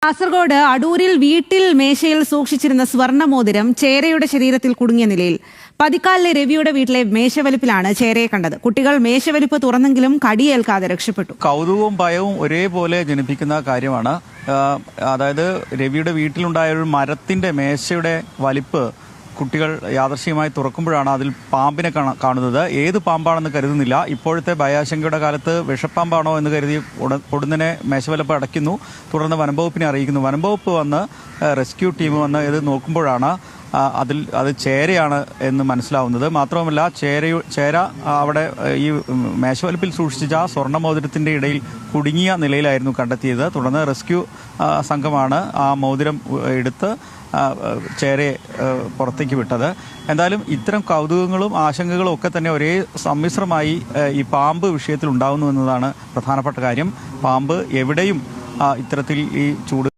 കാസർഗോഡ് അടൂരിൽ വീട്ടിൽ മേശയിൽ സൂക്ഷിച്ചിരുന്ന സ്വർണ്ണമോതിരം ചേരയുടെ ശരീരത്തിൽ കുടുങ്ങിയ നിലയിൽ. പതിക്കാലിലെ രവിയുടെ വീട്ടിലെ മേശവലിപ്പിലാണ് ചേരയെ കണ്ടത്. കുട്ടികൾ മേശവലിപ്പ് തുറന്നെങ്കിലും കടിയേൽക്കാതെ രക്ഷപ്പെട്ടു. കൗതുകവും ഭയവും ഒരേപോലെ ജനിപ്പിക്കുന്ന കാര്യമാണ്. അതായത് രവിയുടെ വീട്ടിലുണ്ടായ ഒരു മരത്തിന്റെ മേശയുടെ വലിപ്പ് കുട്ടികൾ യാദൃശ്ചികമായി തുറക്കുമ്പോഴാണ് അതിൽ പാമ്പിനെ കാണുന്നത്. ഏത് പാമ്പാണെന്ന് കരുതുന്നില്ല. ഇപ്പോഴത്തെ ഭയാശങ്കയുടെ കാലത്ത് വിഷപ്പാമ്പാണോ എന്ന് കരുതി ഉടനെ മേശവലപ്പ് അടയ്ക്കുന്നു. തുടർന്ന് വനംവകുപ്പിനെ അറിയിക്കുന്നു. വനംവകുപ്പ് വന്ന് റെസ്ക്യൂ ടീം വന്ന് ഇത് നോക്കുമ്പോഴാണ് അത് ചേരയാണ് എന്ന് മനസ്സിലാവുന്നത്. മാത്രവുമല്ല ചേര അവിടെ ഈ മേശവലിപ്പിൽ സൂക്ഷിച്ച സ്വർണ്ണമോതിരത്തിന്റെ ഇടയിൽ കുടുങ്ങിയ നിലയിലായിരുന്നു കണ്ടെത്തിയത്. തുടർന്ന് റെസ്ക്യൂ സംഘമാണ് ആ മോതിരം എടുത്ത് ചേരയെ പുറത്തേക്ക് വിട്ടത്. എന്തായാലും ഇത്തരം കൗതുകങ്ങളും ആശങ്കകളും ഒക്കെ തന്നെ ഒരേ സമ്മിശ്രമായി ഈ പാമ്പ് വിഷയത്തിൽ ഉണ്ടാകുന്നു എന്നതാണ് പ്രധാനപ്പെട്ട കാര്യം. പാമ്പ് എവിടെയും ഇത്തരത്തിൽ ഈ ചൂട്